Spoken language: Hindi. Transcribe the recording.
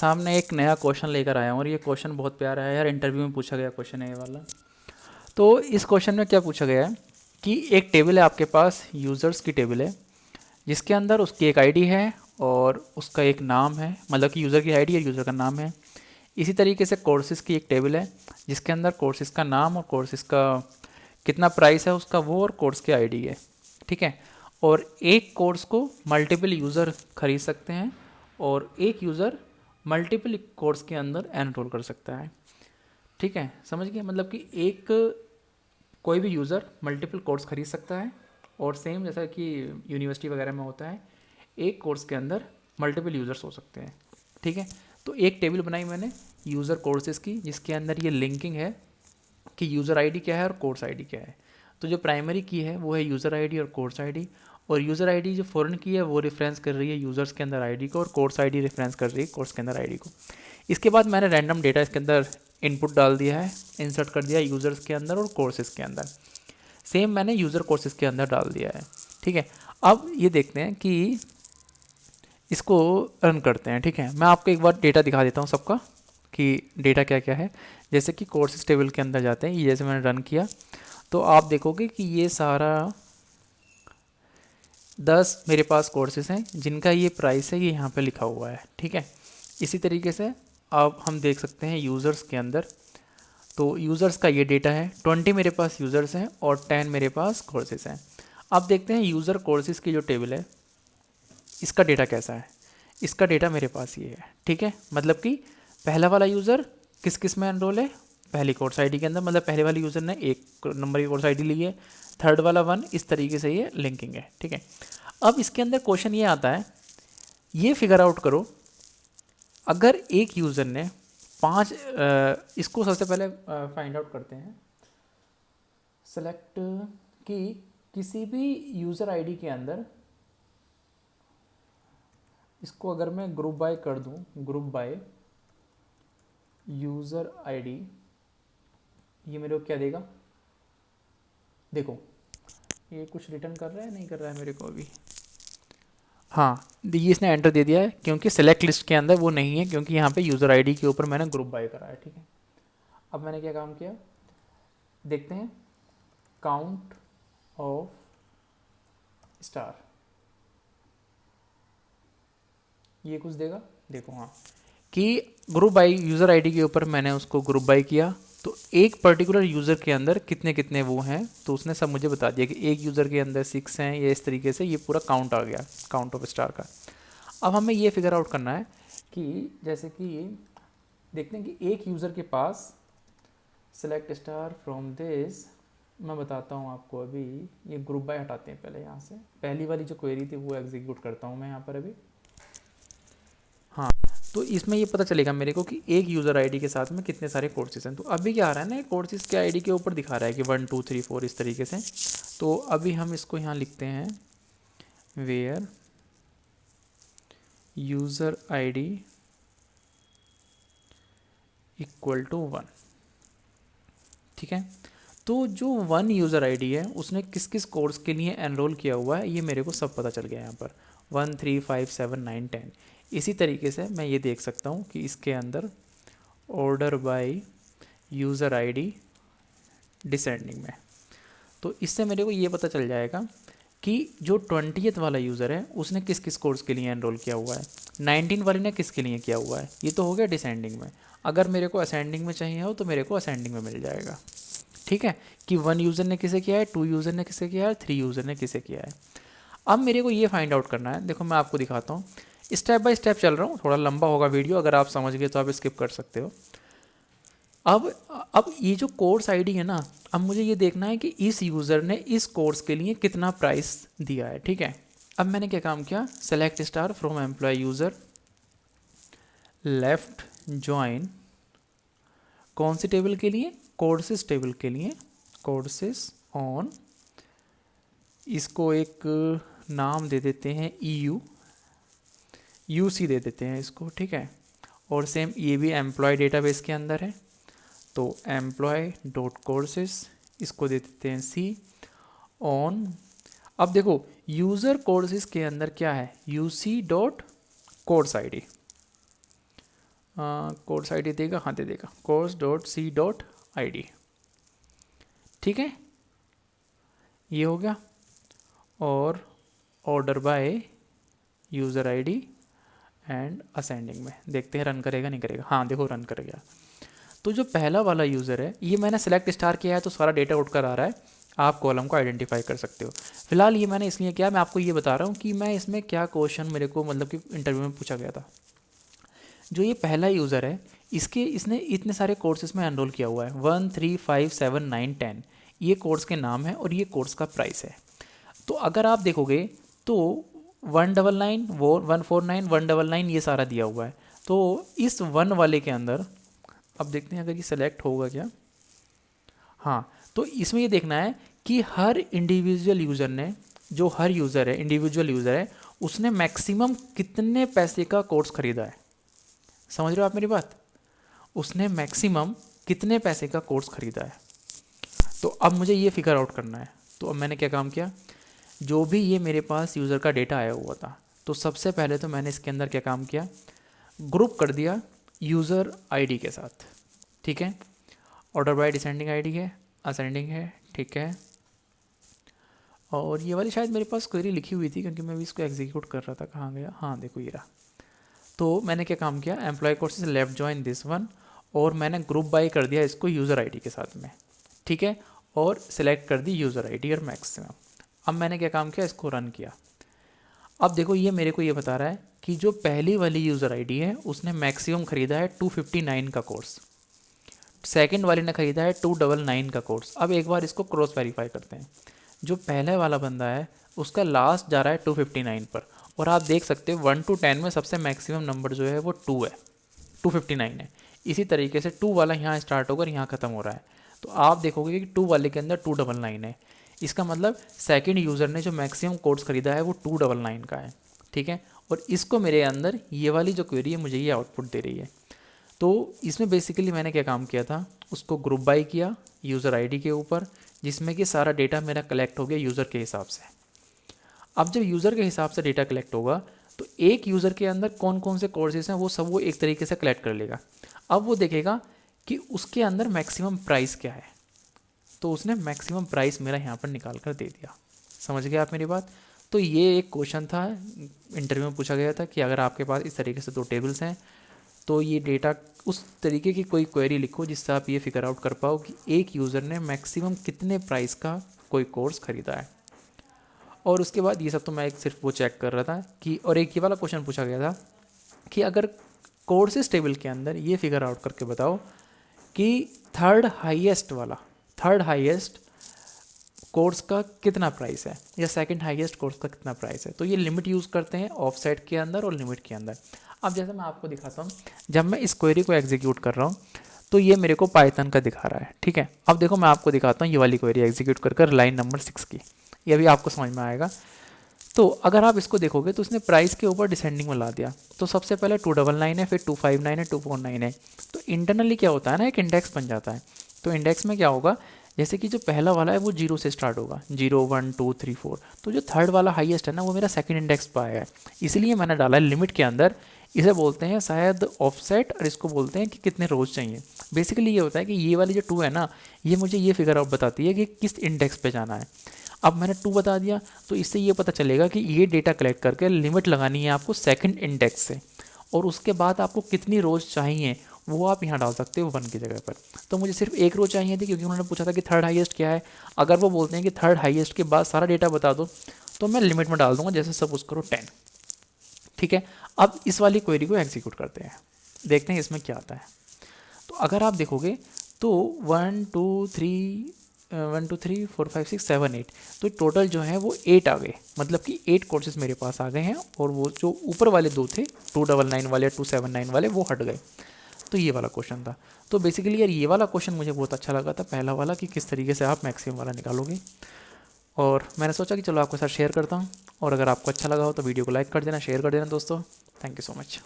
सामने एक नया क्वेश्चन लेकर आया हूँ और ये क्वेश्चन बहुत प्यारा है यार। इंटरव्यू में पूछा गया क्वेश्चन है ये वाला। तो इस क्वेश्चन में क्या पूछा गया है कि एक टेबल है आपके पास, यूज़र्स की टेबल है, जिसके अंदर उसकी एक आईडी है और उसका एक नाम है, मतलब कि यूज़र की आईडी और यूज़र का नाम है। इसी तरीके से कोर्सेज़ की एक टेबल है जिसके अंदर कोर्सेज़ का नाम और कोर्सेज़ का कितना प्राइस है उसका वो, और कोर्स की आईडी है। ठीक है। और एक कोर्स को मल्टीपल यूज़र खरीद सकते हैं और एक यूज़र मल्टीपल कोर्स के अंदर एनरोल कर सकता है। ठीक है, समझ गए? मतलब कि एक कोई भी यूज़र मल्टीपल कोर्स खरीद सकता है और सेम जैसा कि यूनिवर्सिटी वगैरह में होता है, एक कोर्स के अंदर मल्टीपल यूज़र्स हो सकते हैं। ठीक है। तो एक टेबल बनाई मैंने यूज़र कोर्सेज़ की, जिसके अंदर ये लिंकिंग है कि यूज़र आईडी क्या है और कोर्स आईडी क्या है। तो जो प्राइमरी की है वो है यूज़र आईडी और कोर्स आईडी, और यूज़र आईडी जो फॉरेन की है वो रेफरेंस कर रही है यूज़र्स के अंदर आईडी को, और कोर्स आईडी रेफरेंस कर रही है कोर्स के अंदर आईडी को। इसके बाद मैंने रैंडम डेटा इसके अंदर इनपुट डाल दिया है, इंसर्ट कर दिया यूज़र्स के अंदर और कोर्सेज़ के अंदर। सेम मैंने यूज़र कोर्सेज़ के अंदर डाल दिया है। ठीक है। अब ये देखते हैं कि इसको रन करते हैं। ठीक है, मैं आपको एक बार डेटा दिखा देता हूँ सबका कि डेटा क्या क्या है। जैसे कि कोर्सेज टेबल के अंदर जाते हैं, ये जैसे मैंने रन किया तो आप देखोगे कि ये सारा 10 मेरे पास कोर्सेज हैं जिनका ये प्राइस है, ये यहाँ पे लिखा हुआ है। ठीक है। इसी तरीके से अब हम देख सकते हैं यूज़र्स के अंदर, तो यूज़र्स का ये डेटा है, 20 मेरे पास यूज़र्स हैं और 10 मेरे पास कोर्सेज हैं। अब देखते हैं यूज़र कोर्सेज की जो टेबल है इसका डेटा कैसा है। इसका डेटा मेरे पास ये है। ठीक है, मतलब कि पहला वाला यूज़र किस किस में एनरोल है, पहली कोर्स आईडी के अंदर, मतलब पहले वाले यूज़र ने एक नंबर की कोर्स आईडी ली है, थर्ड वाला 1, इस तरीके से ये लिंकिंग है। ठीक है। अब इसके अंदर क्वेश्चन ये आता है, ये फिगर आउट करो अगर एक यूज़र ने 5, इसको सबसे पहले फाइंड आउट करते हैं। सेलेक्ट कि किसी भी यूज़र आईडी के अंदर, इसको अगर मैं ग्रुप बाय कर दूं, ग्रुप बाय यूज़र आईडी, ये मेरे को क्या देगा? देखो ये कुछ रिटर्न कर रहा है, नहीं कर रहा है मेरे को अभी। हाँ, ये इसने एंटर दे दिया है क्योंकि सेलेक्ट लिस्ट के अंदर वो नहीं है, क्योंकि यहाँ पे यूज़र आईडी के ऊपर मैंने ग्रुप बाय करा है। ठीक है। अब मैंने क्या काम किया, देखते हैं काउंट ऑफ स्टार, ये कुछ देगा। देखो हाँ, कि ग्रुप बाई यूज़र आईडी के ऊपर मैंने उसको ग्रुप बाई किया तो एक पर्टिकुलर यूज़र के अंदर कितने कितने वो हैं, तो उसने सब मुझे बता दिया कि एक यूज़र के अंदर 6 हैं, ये इस तरीके से ये पूरा काउंट आ गया, काउंट ऑफ स्टार का। अब हमें ये फिगर आउट करना है कि जैसे कि देखते हैं कि एक यूज़र के पास सेलेक्ट स्टार फ्रॉम दिस, मैं बताता हूँ आपको अभी। ये ग्रुप बाय हटाते हैं पहले, यहाँ से पहली वाली जो क्वेरी थी वो एग्जीक्यूट करता हूँ मैं यहाँ पर अभी। हाँ, तो इसमें ये पता चलेगा मेरे को कि एक यूज़र आईडी के साथ में कितने सारे कोर्सेज हैं। तो अभी क्या आ रहा है ना, कोर्सेज के आईडी के ऊपर दिखा रहा है कि 1 2 3 4 इस तरीके से। तो अभी हम इसको यहाँ लिखते हैं where user ID equal to 1। ठीक है। तो जो 1 यूज़र आईडी है उसने किस किस कोर्स के लिए एनरोल किया हुआ है ये मेरे को सब पता चल गया यहाँ पर, 1 3 5 7 9 10। इसी तरीके से मैं ये देख सकता हूँ कि इसके अंदर order by user ID descending में, तो इससे मेरे को ये पता चल जाएगा कि जो 20th वाला यूज़र है उसने किस किस कोर्स के लिए एनरोल किया हुआ है, 19 वाले ने किसके लिए किया हुआ है। ये तो हो गया डिसेंडिंग में। अगर मेरे को असेंडिंग में चाहिए हो तो मेरे को असेंडिंग में मिल जाएगा। ठीक है, कि 1 यूज़र ने किसे किया है, 2 यूज़र ने किसे किया है, 3 यूज़र ने किसे किया है। अब मेरे को ये फाइंड आउट करना है। देखो मैं आपको दिखाता हूँ, स्टेप बाय स्टेप चल रहा हूँ, थोड़ा लंबा होगा वीडियो, अगर आप समझ गए तो आप स्किप कर सकते हो। अब ये जो कोर्स आईडी है ना, अब मुझे ये देखना है कि इस यूज़र ने इस कोर्स के लिए कितना प्राइस दिया है। ठीक है। अब मैंने क्या काम किया, select star from employ user, left join, कौन सी टेबल के लिए, कोर्सेज टेबल के लिए, कोर्सेज ऑन, इसको एक नाम दे देते हैं यूसी दे देते हैं इसको। ठीक है। और सेम ये भी एम्प्लॉय डेटाबेस के अंदर है, तो एम्प्लॉय डॉट कोर्सेस, इसको दे देते हैं सी ऑन। अब देखो यूज़र कोर्सेज के अंदर क्या है, UC dot course ID, course ID देगा, हाँ दे देगा, course.c.id। ठीक है, ये हो गया। और order by user ID and ascending में देखते हैं रन करेगा नहीं करेगा। हाँ देखो रन कर गया। तो जो पहला वाला यूज़र है ये मैंने सेलेक्ट स्टार किया है तो सारा डेटा उठ कर आ रहा है, आप कॉलम को आइडेंटिफाई कर सकते हो। फिलहाल ये मैंने इसलिए किया, मैं आपको ये बता रहा हूँ कि मैं इसमें क्या क्वेश्चन मेरे को मतलब कि इंटरव्यू में पूछा गया था। जो ये पहला यूज़र है इसने इतने सारे कोर्सेज में एनरोल किया हुआ है, 1 3 5 7 9 10 ये कोर्स के नाम है और ये कोर्स का प्राइस है। तो अगर आप देखोगे तो 199 वो 149 199 ये सारा दिया हुआ है। तो इस 1 वाले के अंदर अब देखते हैं अगर ये सेलेक्ट होगा क्या। हाँ, तो इसमें ये देखना है कि हर इंडिविजुअल यूज़र ने, जो हर यूज़र है इंडिविजुअल यूज़र है, उसने मैक्सिमम कितने पैसे का कोर्स ख़रीदा है। समझ रहे हो आप मेरी बात? उसने मैक्सिमम कितने पैसे का कोर्स ख़रीदा है। तो अब मुझे ये फिगर आउट करना है। तो अब मैंने क्या काम किया, जो भी ये मेरे पास यूज़र का डेटा आया हुआ था, तो सबसे पहले तो मैंने इसके अंदर क्या काम किया, ग्रुप कर दिया यूज़र आईडी के साथ। ठीक है, ऑर्डर बाय डिसेंडिंग आईडी है, असेंडिंग है, ठीक है। और ये वाली शायद मेरे पास क्वेरी लिखी हुई थी क्योंकि मैं भी इसको एग्जीक्यूट कर रहा था, कहाँ गया, हाँ देखो ये रहा। तो मैंने क्या काम किया, employ courses left join this one, और मैंने ग्रुप बाय कर दिया इसको यूज़र आईडी के साथ में। ठीक है, और सिलेक्ट कर दी यूज़र आईडी और मैक्सिमम। अब मैंने क्या काम किया, इसको रन किया। अब देखो ये मेरे को ये बता रहा है कि जो पहली वाली यूज़र आईडी है उसने मैक्सिमम ख़रीदा है 259 का कोर्स, सेकंड वाले ने ख़रीदा है 299 का कोर्स। अब एक बार इसको क्रॉस वेरीफाई करते हैं। जो पहले वाला बंदा है उसका लास्ट जा रहा है 259 पर, और आप देख सकते हो 1 to 10 में सबसे मैक्सिमम नंबर जो है वो 2 है, 259 है। इसी तरीके से 2 वाला यहाँ स्टार्ट होकर यहाँ ख़त्म हो रहा है। तो आप देखोगे कि 2 वाले के अंदर 299 है। इसका मतलब सेकंड यूज़र ने जो मैक्सिमम कोर्स ख़रीदा है वो 299 का है। ठीक है, और इसको मेरे अंदर ये वाली जो क्वेरी है मुझे ये आउटपुट दे रही है। तो इसमें बेसिकली मैंने क्या काम किया था, उसको ग्रुप बाय किया यूज़र आईडी के ऊपर, जिसमें कि सारा डेटा मेरा कलेक्ट हो गया यूज़र के हिसाब से। अब जब यूज़र के हिसाब से डेटा कलेक्ट होगा तो एक यूज़र के अंदर कौन कौन से कोर्सेज हैं वो सब वो एक तरीके से कलेक्ट कर लेगा। अब वो देखेगा कि उसके अंदर मैक्सिमम प्राइस क्या है, तो उसने मैक्सिमम प्राइस मेरा यहाँ पर निकाल कर दे दिया। समझ गए आप मेरी बात? तो ये एक क्वेश्चन था, इंटरव्यू में पूछा गया था कि अगर आपके पास इस तरीके से 2 टेबल्स हैं तो ये डेटा उस तरीके की कोई क्वेरी लिखो जिससे आप ये फिगर आउट कर पाओ कि एक यूज़र ने मैक्सिमम कितने प्राइस का कोई कोर्स ख़रीदा है। और उसके बाद ये सब तो मैं एक सिर्फ वो चेक कर रहा था कि, और एक ये वाला क्वेश्चन पूछा गया था कि अगर कोर्सेज टेबल के अंदर ये फिगर आउट करके बताओ कि थर्ड हाईएस्ट कोर्स का कितना प्राइस है या सेकंड हाईएस्ट कोर्स का कितना प्राइस है। तो ये लिमिट यूज़ करते हैं ऑफसेट के अंदर और लिमिट के अंदर। अब जैसे मैं आपको दिखाता हूँ, जब मैं इस क्वेरी को एग्जीक्यूट कर रहा हूँ तो ये मेरे को पाइथन का दिखा रहा है। ठीक है, अब देखो मैं आपको दिखाता हूँ ये वाली क्वेरी एग्जीक्यूट कर लाइन नंबर 6 की, ये भी आपको समझ में आएगा। तो अगर आप इसको देखोगे तो उसने प्राइस के ऊपर डिसेंडिंग में ला दिया। तो सबसे पहले 299 है, फिर 259 है, 249 है। तो इंटरनली क्या होता है ना, एक इंडेक्स बन जाता है। तो इंडेक्स में क्या होगा, जैसे कि जो पहला वाला है वो 0 से स्टार्ट होगा, 0 1 2 3 4। तो जो थर्ड वाला हाईएस्ट है ना वो मेरा सेकंड इंडेक्स पर आया है, इसलिए मैंने डाला है लिमिट के अंदर। इसे बोलते हैं शायद ऑफसेट, और इसको बोलते हैं कि कितने रोज़ चाहिए। बेसिकली ये होता है कि ये वाली जो 2 है ना, ये मुझे ये फिगर आउट बताती है कि किस इंडेक्स पे जाना है। अब मैंने 2 बता दिया तो इससे ये पता चलेगा कि ये डेटा कलेक्ट करके लिमिट लगानी है आपको सेकंड इंडेक्स से, और उसके बाद आपको कितनी रोज़ चाहिए वो आप यहाँ डाल सकते हो 1 की जगह पर। तो मुझे सिर्फ 1 रो चाहिए थी क्योंकि उन्होंने पूछा था कि थर्ड हाईएस्ट क्या है। अगर वो बोलते हैं कि थर्ड हाईएस्ट के बाद सारा डेटा बता दो तो मैं लिमिट में डाल दूंगा, जैसे सपोज करो 10। ठीक है, अब इस वाली क्वेरी को एग्जीक्यूट करते हैं, देखते हैं इसमें क्या आता है। तो अगर आप देखोगे तो 1 2 3 4 5 6 7 8, तो टोटल जो है वो 8 आ गए, मतलब कि 8 कोर्सेज मेरे पास आ गए हैं। और वो जो ऊपर वाले 2 थे 299 वाले 279 वाले वो हट गए। तो ये वाला क्वेश्चन था। तो बेसिकली यार ये वाला क्वेश्चन मुझे बहुत अच्छा लगा था, पहला वाला, कि किस तरीके से आप मैक्सिमम वाला निकालोगे। और मैंने सोचा कि चलो आपके साथ शेयर करता हूँ। और अगर आपको अच्छा लगा हो तो वीडियो को लाइक कर देना, शेयर कर देना दोस्तों। Thank you so much.